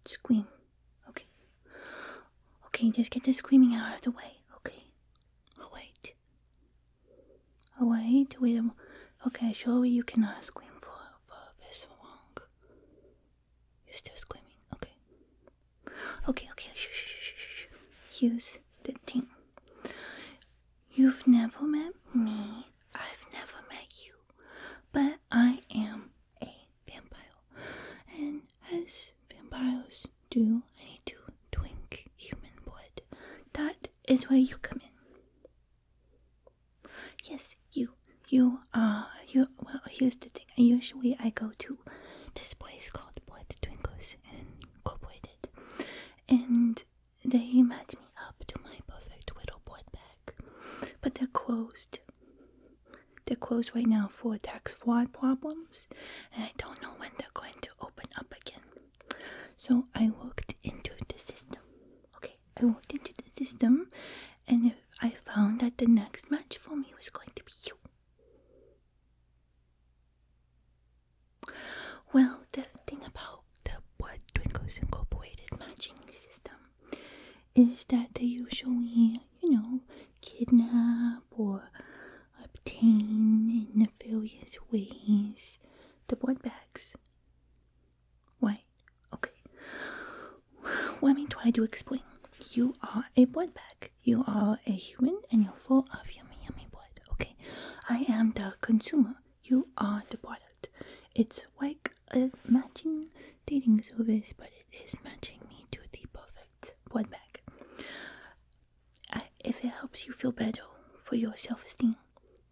scream. Okay. Okay, just get the screaming out of the way. Okay. Oh, wait. Wait. Okay, surely you cannot scream for this long. You're still screaming. Okay. Shh. Here's the thing. You've never met me. I've never met you. But I am a vampire. And as vampires do, I need to drink human blood. That is where you come in. Yes, you. Well, here's the thing. Usually I go to this place called Blood Tingles Incorporated. And they match me up to my perfect little blood bag. But they're closed. They're closed right now for tax fraud problems. And I don't know when they're going to open up again. So I looked into the system. Okay, I looked into the system. And I found that the next match for me was going to be you. Well, the thing about the Blood Drinkers Incorporated matching system is that they usually, kidnap or obtain in various ways the blood bags. Right? Okay. Let me try to explain. You are a blood bag. You are a human and you're full of yummy blood. Okay? I am the consumer. You are the product. It's like a matching dating service, but it is matching me to the perfect blood bag. If it helps you feel better for your self-esteem,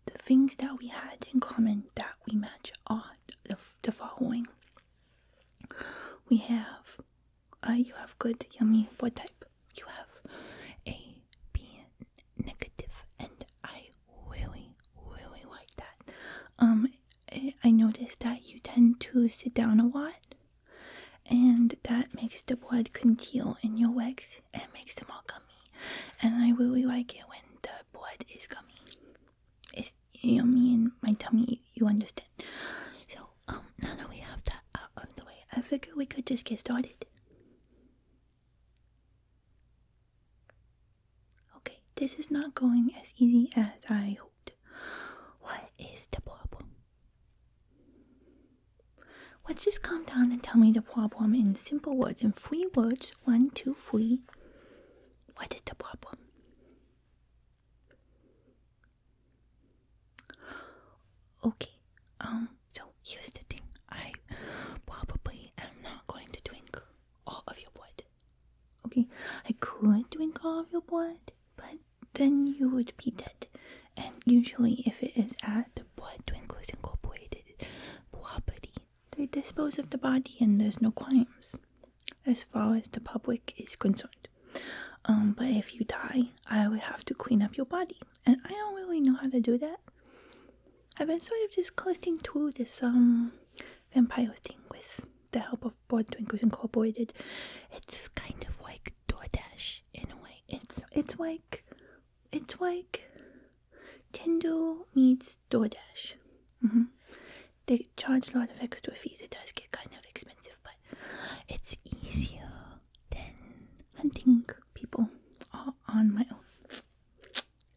the things that we had in common that we match are the following. We have, you have good yummy blood type. You have a B negative, and I really like that. I noticed that you tend to sit down a lot, and that makes the blood congeal in your legs and makes them all gummy. And I really like it when the blood is gummy. It's yummy in my tummy, you understand. So, now that we have that out of the way, I figure we could just get started. Okay, this is not going as easy as I hoped. What is the problem? Let's just calm down and tell me the problem in simple words, in 3 words. 1, 2, 3. What is the problem? Okay, so here's the thing. I probably am not going to drink all of your blood. Okay, I could drink all of your blood, but then you would be dead. And usually if it is at the Blood Drinkers Incorporated property, they dispose of the body and there's no crimes as far as the public is concerned. But if you die, I would have to clean up your body, and I don't really know how to do that. I've been sort of just coasting through this vampire thing with the help of Blood Drinkers Incorporated. It's kind of like DoorDash in a way. It's like Tinder meets DoorDash. They charge a lot of extra fees. It does get kind of expensive, but it's easier than hunting people all on my own.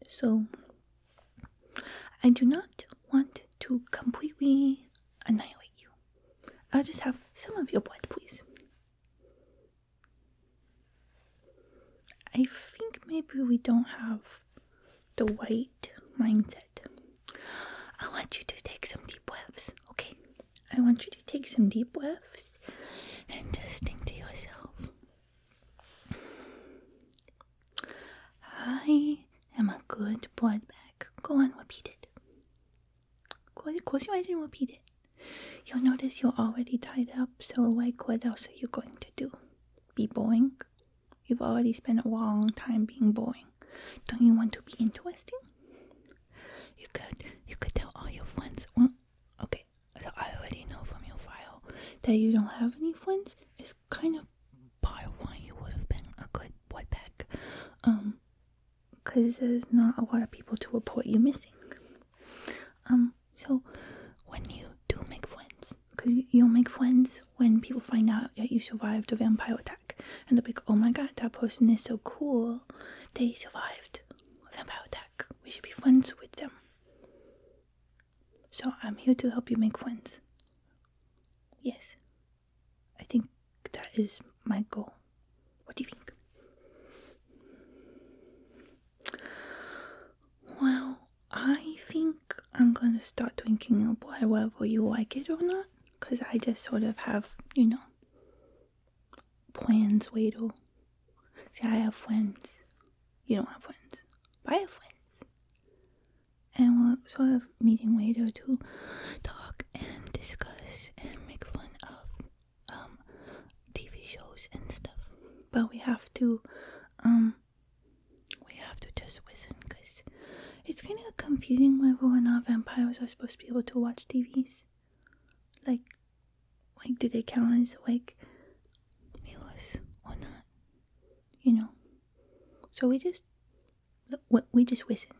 So I do not want to completely annihilate you. I'll just have some of your blood, please. I think maybe we don't have the right mindset. I want you to take some deep breaths, okay? I want you to take some deep breaths and just think to yourself, I am a good blood bag. Go on, repeat it. Close your eyes and repeat it. You'll notice you're already tied up, so like what else are you going to do? Be boring? You've already spent a long time being boring. Don't you want to be interesting? You could tell all your friends. Well, okay, so I already know from your file that you don't have any friends. It's kind of part of why you would have been a good blood bag. Because there's not a lot of people to report you missing. So when you do make friends, because you'll make friends when people find out that you survived a vampire attack. And they'll be like, oh my god, that person is so cool. They survived a vampire attack. We should be friends with them. So I'm here to help you make friends. Yes. I think that is my goal. What do you think? Well, I think I'm gonna start drinking your blood whether you like it or not. Because I just sort of have, plans way to... See, I have friends. You don't have friends. But I have friends. And we're sort of meeting later to talk and discuss and make fun of TV shows and stuff. But we have to just listen, because it's kind of confusing whether or not vampires are supposed to be able to watch TVs. Like do they count as viewers or not? So we just listen.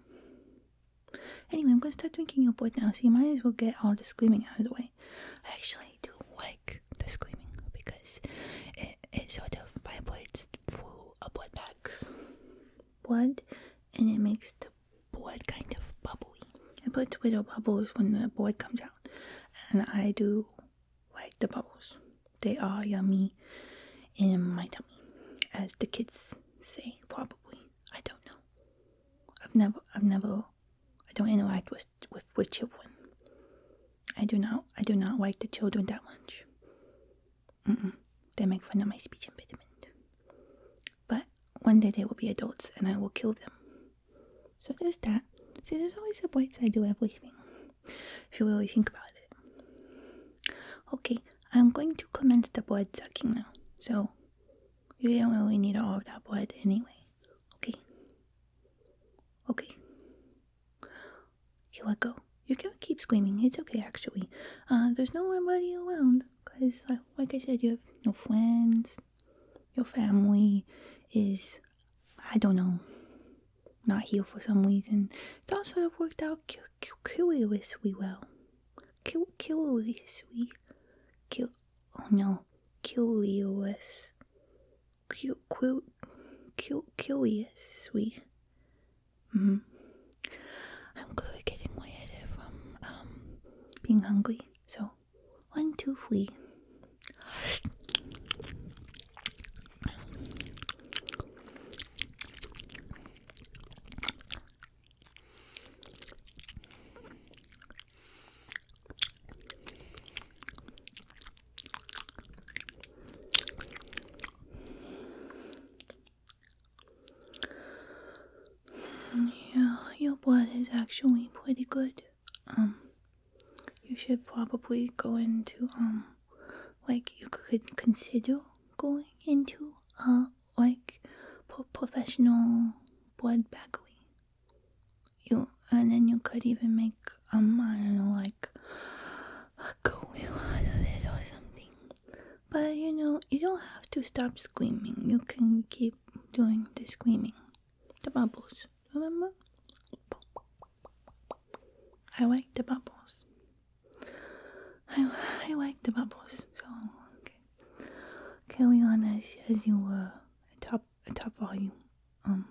Anyway, I'm gonna start drinking your blood now, so you might as well get all the screaming out of the way. I actually do like the screaming because it sort of vibrates through a blood bag's blood, and it makes the blood kind of bubbly. It puts little bubbles when the blood comes out, and I do like the bubbles. They are yummy in my tummy, as the kids say, probably. I don't know. I've never. I don't interact with children. I do not like the children that much. They make fun of my speech impediment. But one day they will be adults, and I will kill them. So there's that. See, there's always a bright side to everything, if you really think about it. Okay, I'm going to commence the blood sucking now. So you don't really need all of that blood anyway. Okay. Here I go. You can keep screaming. It's okay, actually. There's nobody around. Because, like I said, you have no friends. Your family is, I don't know, not here for some reason. It all sort of worked out curiously well. Curiously. Curiously. I'm good at getting lightheaded from being hungry. So 1, 2, 3. Yeah, your blood is actually pretty good. You should probably go into, you could consider going into, professional blood baggery. And then you could even make, I don't know, a career out of it or something. But, you don't have to stop screaming. You can keep doing the screaming. The bubbles. Remember? I like the bubbles. I like the bubbles. So, okay. Carry on as you were at top volume. Okay.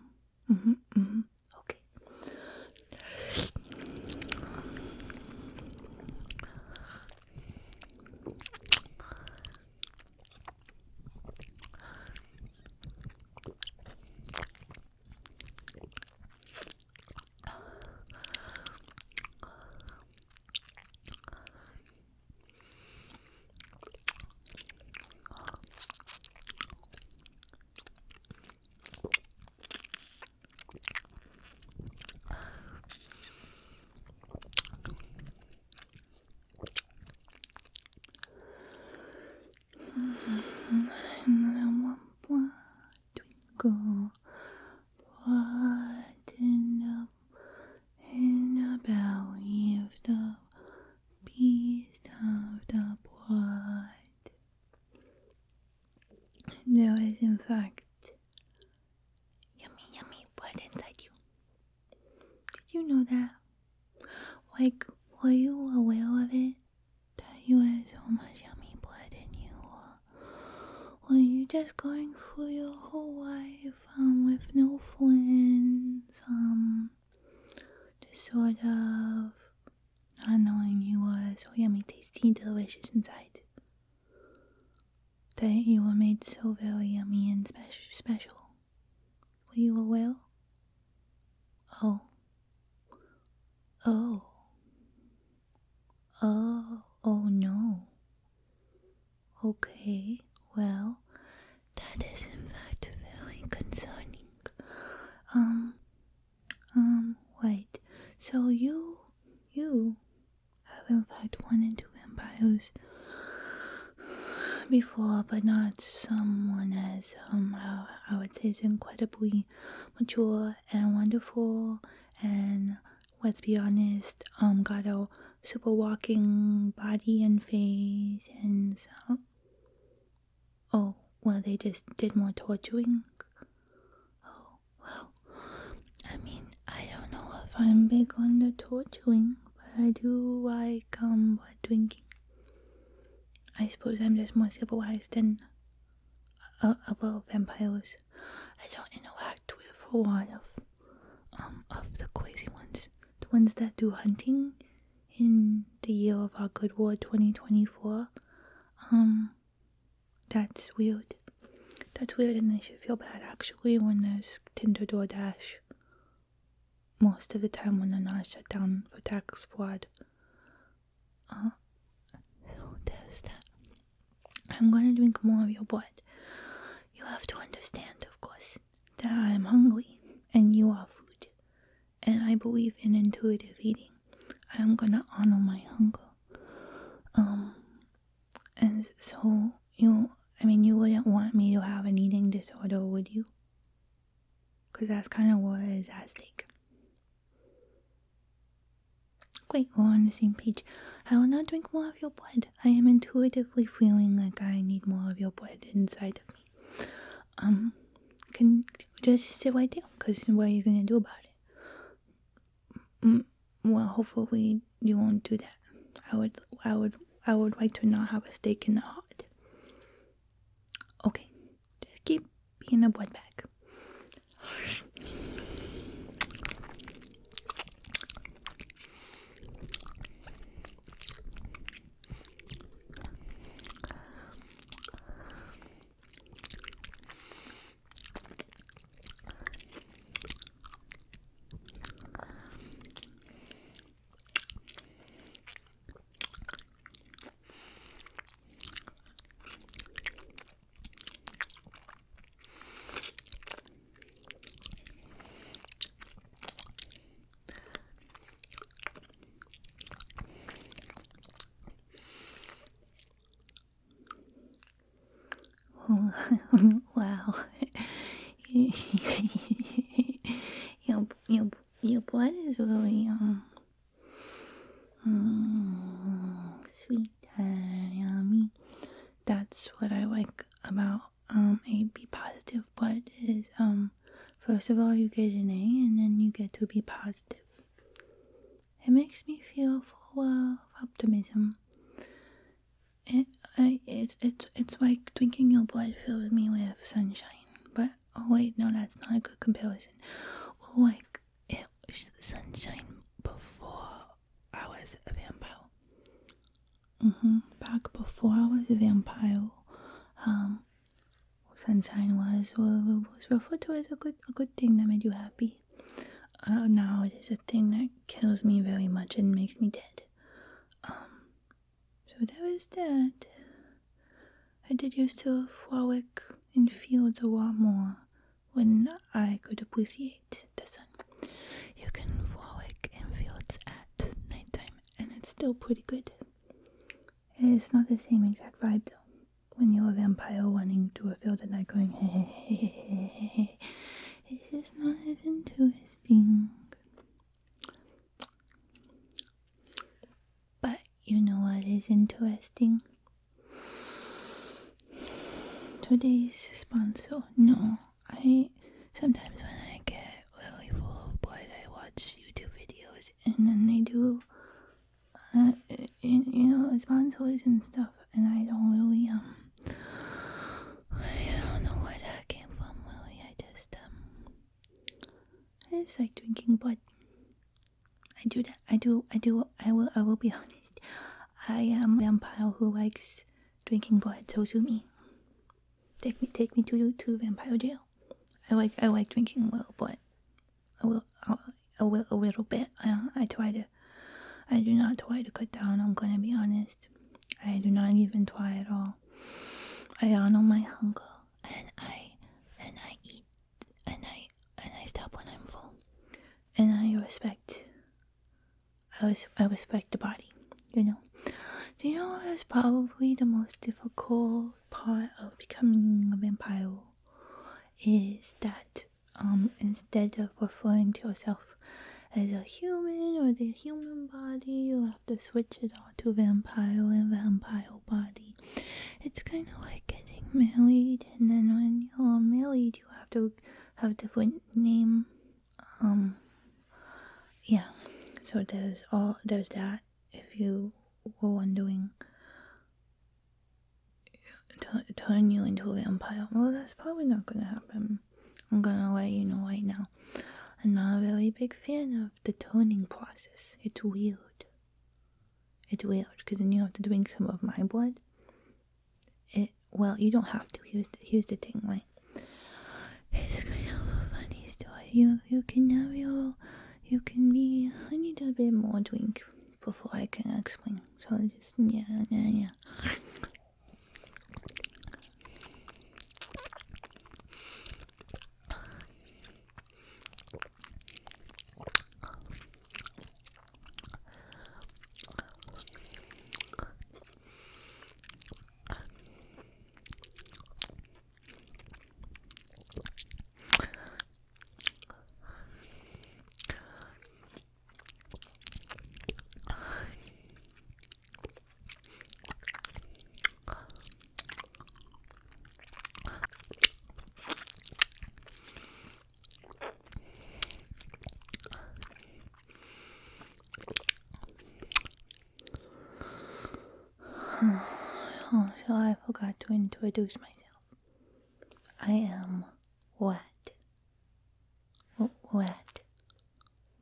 Twinkle, what in the belly of the beast of the blood? There is, in fact, yummy blood inside you. Did you know that? Were you aware of it? That you had so much just going through your whole life, with no friends, just sort of not knowing you were so yummy, tasty, delicious inside. That you were made so very yummy and special. Were you aware? Oh. Oh no. Okay, well, that is in fact very concerning. Wait, so you have in fact run into vampires before, but not someone as, I would say is incredibly mature and wonderful and, let's be honest, got a super walking body and face and so. Oh, well, they just did more torturing. Oh, well, I mean, I don't know if I'm big on the torturing, but I do like, blood drinking. I suppose I'm just more civilized than other vampires. I don't interact with a lot of the crazy ones. The ones that do hunting in the year of our good Lord 2024. That's weird. That's weird, and I should feel bad actually when there's Tinder DoorDash. Most of the time when they're not shut down for tax fraud. So there's that. I'm gonna drink more of your blood. You have to understand, of course, that I'm hungry and you are food. And I believe in intuitive eating. I am gonna honor my hunger. And so you wouldn't want me to have an eating disorder, would you? Because that's kind of what is at stake. Great, we're on the same page. I will not drink more of your blood. I am intuitively feeling like I need more of your blood inside of me. Can just sit right there, because what are you going to do about it? Well, hopefully you won't do that. I would like to not have a stake in the heart. Okay, just keep being a blood bag. Wow. your blood is really sweet and yummy. That's what I like about a B positive blood is first of all you get an A and then you get to be positive. It makes me feel full of optimism. It's like drinking your blood fills me with sunshine. But, oh wait, no, that's not a good comparison. Like, it was sunshine before I was a vampire. Back before I was a vampire, sunshine was referred to as a good thing that made you happy. Now it is a thing that kills me very much and makes me dead. So there is that. I did used to frolic in fields a lot more when I could appreciate the sun. You can frolic in fields at nighttime and it's still pretty good. It's not the same exact vibe though. When you're a vampire running through a field at night going hey. It's just not as interesting. But you know what is interesting? Today's sponsor. No, sometimes when I get really full of blood, I watch YouTube videos and then they do, sponsors and stuff, and I don't is like drinking blood. I do that. I will be honest. I am a vampire who likes drinking blood, so to me. Take me to vampire jail. I like drinking a little blood. A little bit. I do not try to cut down, I'm gonna be honest. I do not even try at all. I honor my hunger and I eat and I stop when I'm full. And I respect the body, you know. Do you know what's probably the most difficult part of becoming a vampire is that instead of referring to yourself as a human or the human body, you have to switch it all to vampire and vampire body. It's kind of like getting married, and then when you're married, you have to have a different name. Yeah. So there's that. If you were wondering, turn you into a vampire. Well, that's probably not gonna happen. I'm gonna let you know right now. I'm not a very big fan of the turning process. It's weird. Because then you have to drink some of my blood. Well, you don't have to. Here's the thing, right? It's kind of a funny story. You can be. I need a bit more drink before I can explain. So just yeah. Oh, so I forgot to introduce myself. I am wet. Wet.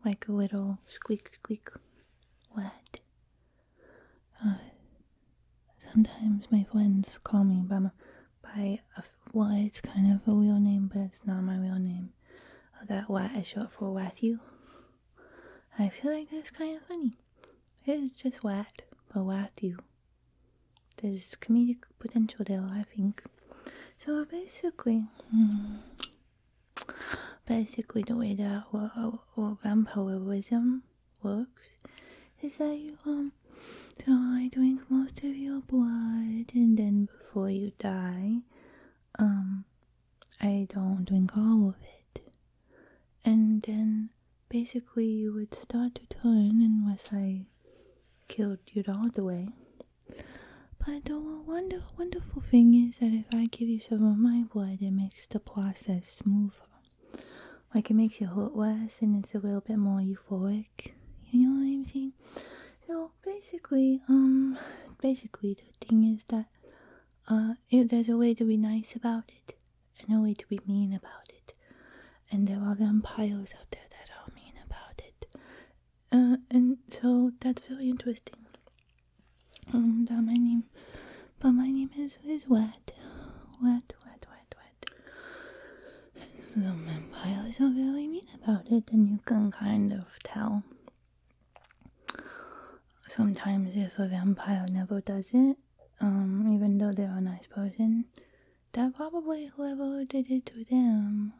Like a little squeak. Wet. Sometimes my friends call me by it's kind of a real name, but it's not my real name. That Wet is short for Ratthew. I feel like that's kind of funny. It's just Wet, but Ratthew. There's comedic potential there, I think. So basically the way that vampirism works is that you so I drink most of your blood, and then before you die, I don't drink all of it, and then basically you would start to turn unless I killed you all the way. But the wonderful thing is that if I give you some of my blood, it makes the process smoother. Like, it makes it hurt less, and it's a little bit more euphoric. You know what I'm saying? So basically the thing is that there's a way to be nice about it, and a way to be mean about it. And there are vampires out there that are mean about it. And so that's very interesting. My name is Wet. Wet. Some vampires are very mean about it, and you can kind of tell. Sometimes if a vampire never does it, even though they're a nice person, that probably whoever did it to them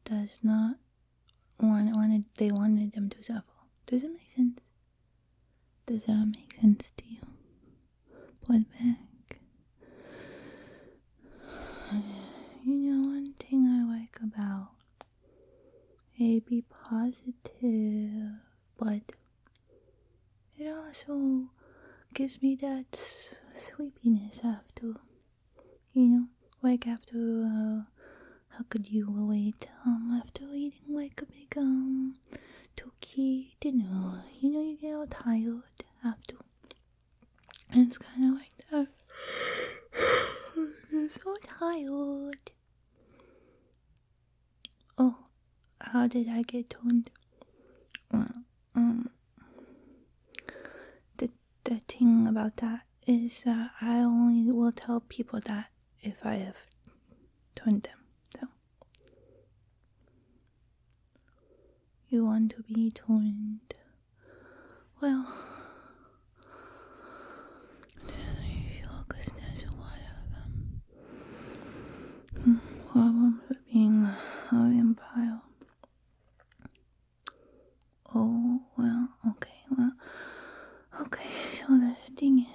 does not they wanted them to suffer. Does it make sense? Does that make sense to you? Blood back. You know, one thing I like about be positive, but it also gives me that sleepiness after, you know, like after, how could you relate, after eating like a big, turkey dinner, you know, you get all tired after, and it's kind of like that. I'm so tired. Oh, how did I get turned? Well, the thing about that is I only will tell people that if I have turned them. So, you want to be turned? Well, because there's a lot of problems with being a vampire. Oh, well, okay, so the thing is,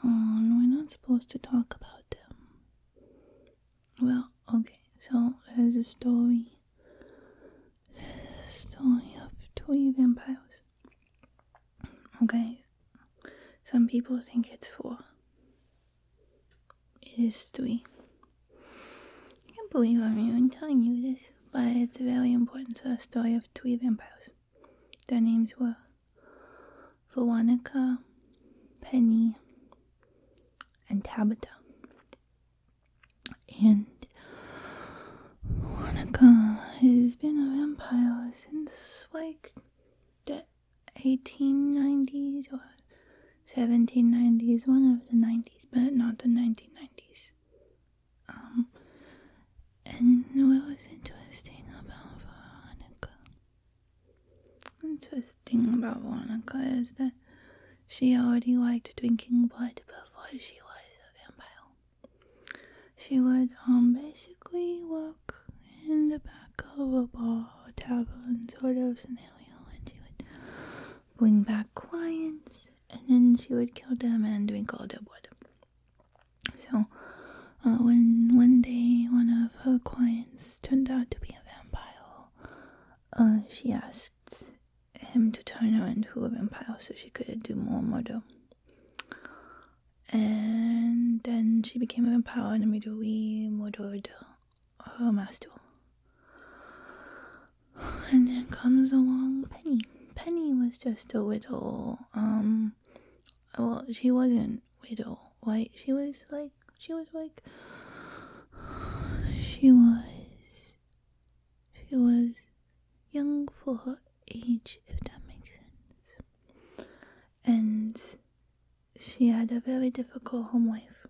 we're not supposed to talk about them. Well, okay, so there's a story of 3 vampires. Okay, some people think it's 4. It is 3. I can't believe I'm even telling you this, but it's a very important story of 3 vampires. Their names were Veronica, Penny, and Tabitha. And Veronica has been a vampire since like the 1890s or 1790s, one of the 90s, but not the 1990s. And what was interesting about Veronica is that she already liked drinking blood before she was a vampire. She would basically work in the back of a bar or tavern sort of scenario, and she would bring back clients, and then she would kill them and drink all their blood. So when one day one of her clients turned out to be a vampire, she asked him to turn her into a vampire so she could do more murder. And then she became a vampire and immediately murdered her master. And then comes along Penny. Penny was just a widow. Well, she wasn't widow. Right? She was young for her age, if that makes sense. And she had a very difficult home life.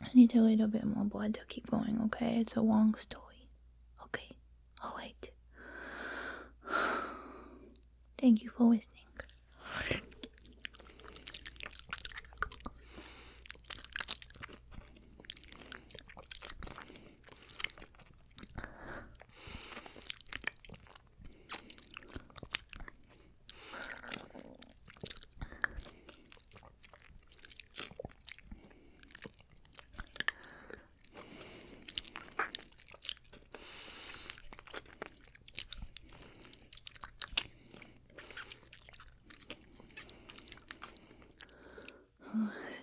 I need a little bit more blood to keep going, okay? It's a long story. Okay. All right. Thank you for listening.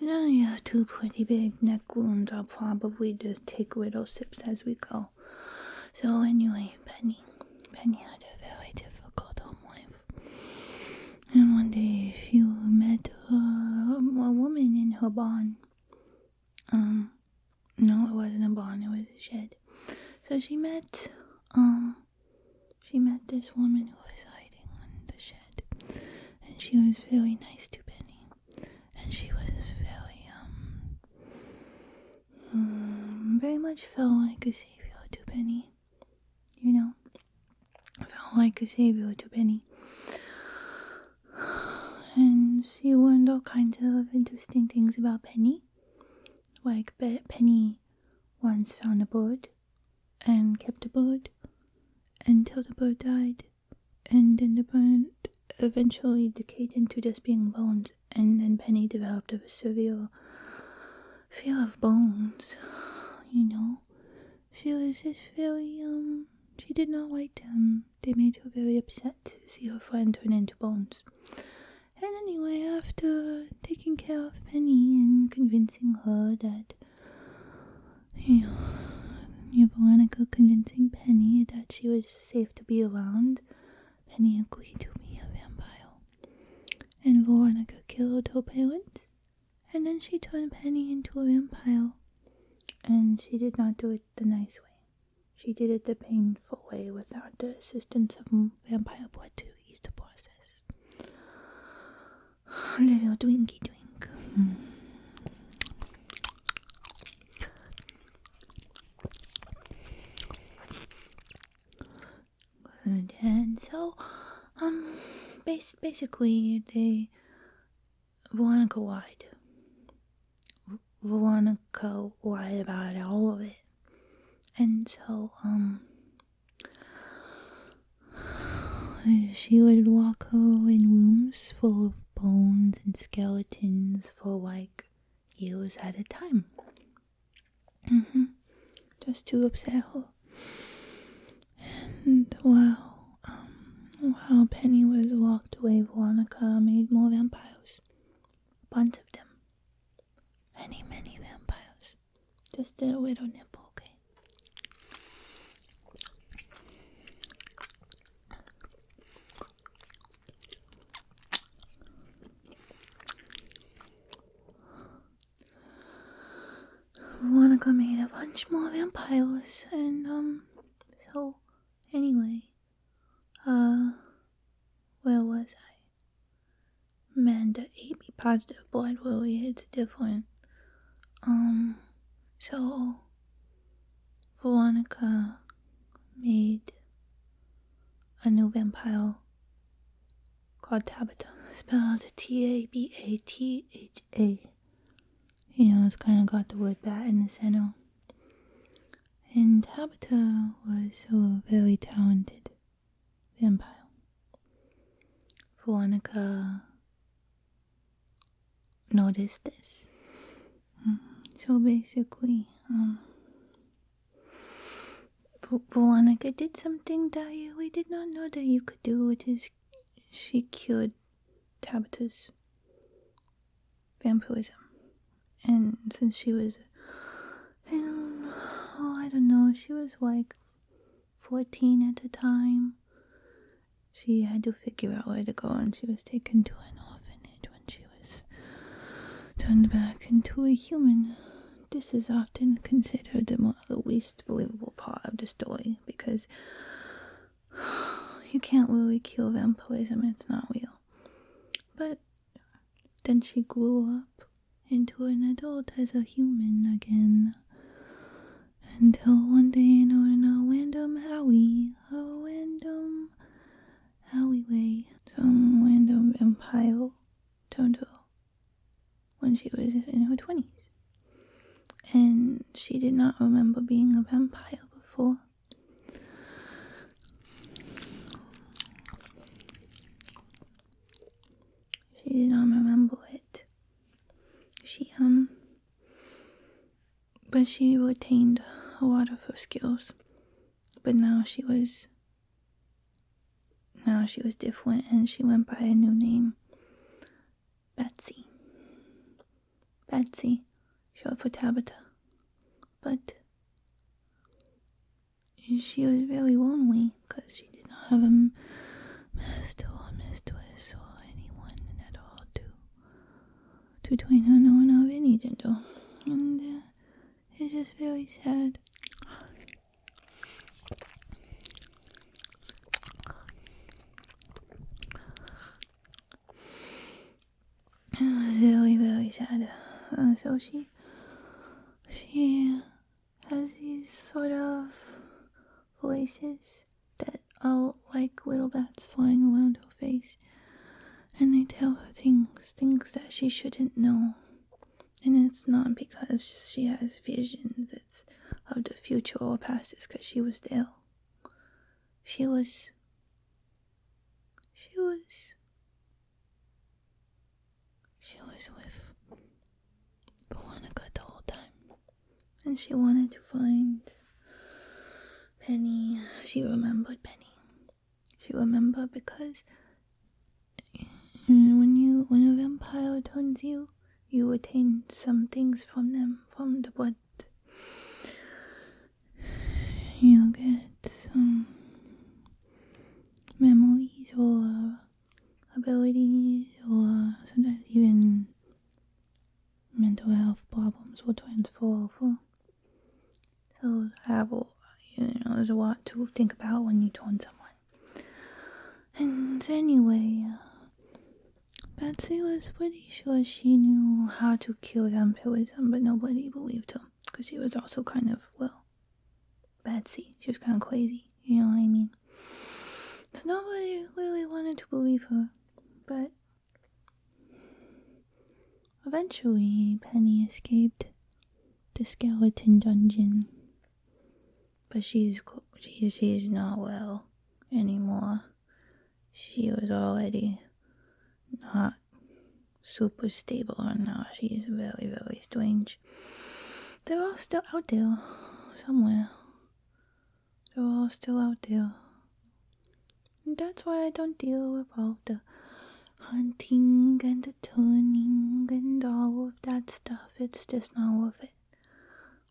Now you have 2 pretty big neck wounds. I'll probably just take little sips as we go. So anyway, Penny had a very difficult home life. And one day she met a woman in her barn. No, it wasn't a barn, it was a shed. So she met this woman who was hiding in the shed. And she was very nice to Penny. And she was very much felt like a savior to Penny. You know? Felt like a savior to Penny. And she learned all kinds of interesting things about Penny. Like Penny once found a bird and kept the bird until the bird died. And then the bird eventually decayed into just being bones. And then Penny developed a severe fear of bones. You know, she was just very, she did not like them. They made her very upset to see her friend turn into bones. And anyway, after taking care of Penny and convincing her that, Veronica convincing Penny that she was safe to be around, Penny agreed to be a vampire. And Veronica killed her parents, and then she turned Penny into a vampire. and she did not do it the nice way. She did it the painful way without the assistance of vampire blood to ease the process. A little Dwinky Dwink. Good. And so, basically, Veronica lied. Veronica lied about all of it. And so, she would lock her in rooms full of bones and skeletons for like years at a time. Just to upset her. And while Penny was locked away, Veronica made more vampires. A bunch of them. Many, many vampires. Just a little nipple, okay? Veronica made a bunch more vampires, and so anyway, where was I? Man, the AB positive blood really hits different. So Veronica made a new vampire called Tabitha, spelled Tabatha. You know, it's kind of got the word bat in the center. And Tabitha was a very talented vampire. Veronica noticed this. So basically, Veronica did something that we did not know that you could do, which is she cured Tabitha's vampirism. And since she was, I don't know, she was like 14 at the time. She had to figure out where to go, and she was taken to an orphanage when she was turned back into a human. This is often considered the least believable part of the story, because you can't really cure vampirism, it's not real. But then she grew up into an adult as a human again, until one day, in a random alleyway, some random vampire turned her when she was in her 20s. And she did not remember being a vampire before. She did not remember it. But she retained a lot of her skills. But now she was different, and she went by a new name. Betsy, short for Tabitha. But she was very lonely, because she did not have a master or mistress or anyone at all to join her, no one of any gender. And it's just very sad. It was very, very sad. So she has these sort of voices that are like little bats flying around her face, and they tell her things that she shouldn't know. And it's not because she has visions, it's of the future or past, it's because she was there. She was with Veronica the whole time. And she wanted to find Penny. She remembered Penny. She remembered because when a vampire turns you, you retain some things from them, from the blood. You get some memories or abilities, or sometimes even mental health problems will transfer over. lot to think about when you taunt someone. And anyway, Betsy was pretty sure she knew how to cure vampirism, but nobody believed her. Because she was also kind of, well, Betsy. She was kind of crazy, you know what I mean? So nobody really wanted to believe her. But eventually, Penny escaped the skeleton dungeon. But she's not well anymore. She was already not super stable, and now she's very, very strange. They're all still out there somewhere. They're all still out there. And that's why I don't deal with all the hunting and the turning and all of that stuff. It's just not worth it.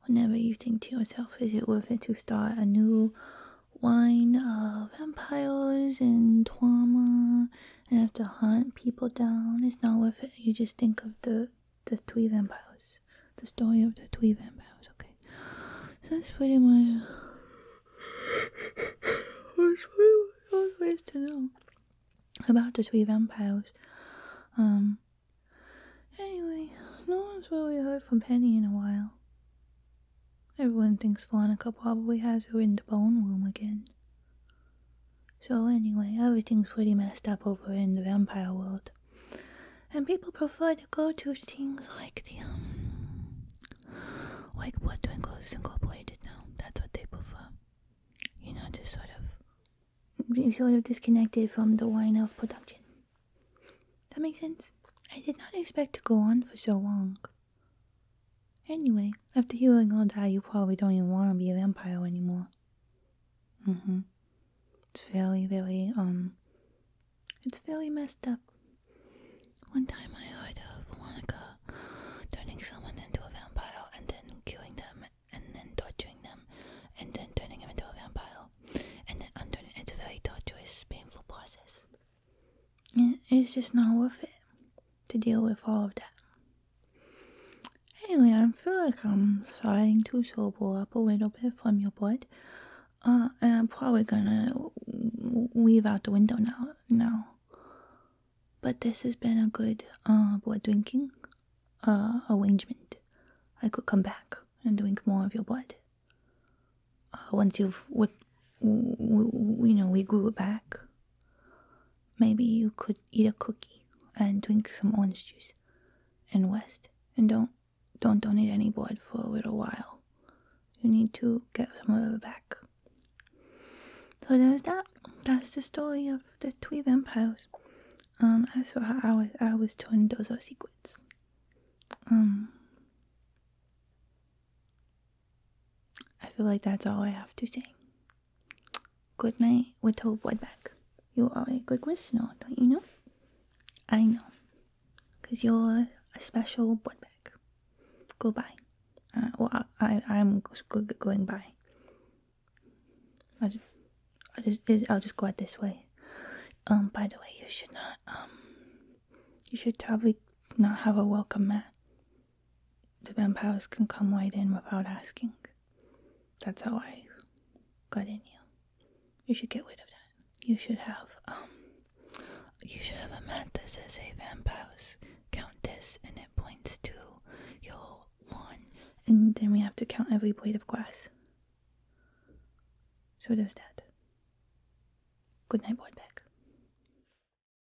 Whenever you think to yourself, is it worth it to start a new line of vampires and trauma and have to hunt people down? It's not worth it. You just think of the three vampires. The story of the three vampires, okay? So that's pretty much all there is to know about the three vampires. Anyway, no one's really heard from Penny in a while. Everyone thinks Veronica probably has her in the bone room again. So anyway, everything's pretty messed up over in the vampire world. And people prefer to go to things like like Blood Tingles Incorporated now. That's what they prefer. You know, just being sort of disconnected from the line of production. That makes sense? I did not expect to go on for so long. Anyway, after hearing all that, you probably don't even want to be a vampire anymore. It's very, very, it's very messed up. One time I heard of Veronica turning someone into a vampire and then killing them and then torturing them and then turning them into a vampire and then unturning. It's a very torturous, painful process. It's just not worth it to deal with all of that. Anyway, I feel like I'm starting to sober up a little bit from your blood. And I'm probably gonna leave out the window now. But this has been a good blood drinking arrangement. I could come back and drink more of your blood. Once we grew it back. Maybe you could eat a cookie and drink some orange juice and rest. And don't donate any blood for a little while. You need to get some of it back. So there's that. That's the story of the three vampires. As for how I was turned, those are secrets. I feel like that's all I have to say. Good night with your blood bag. You are a good listener, don't you know? I know. Because you're a special blood bag. Goodbye. I'm going by. I'll just go out this way. By the way, you should probably not have a welcome mat. The vampires can come right in without asking. That's how I got in here. You should get rid of that. You should have a mat that says, "Hey, vampires, count this," and it points to your lawn. And then we have to count every blade of grass. So there's that. Good night, blood bag.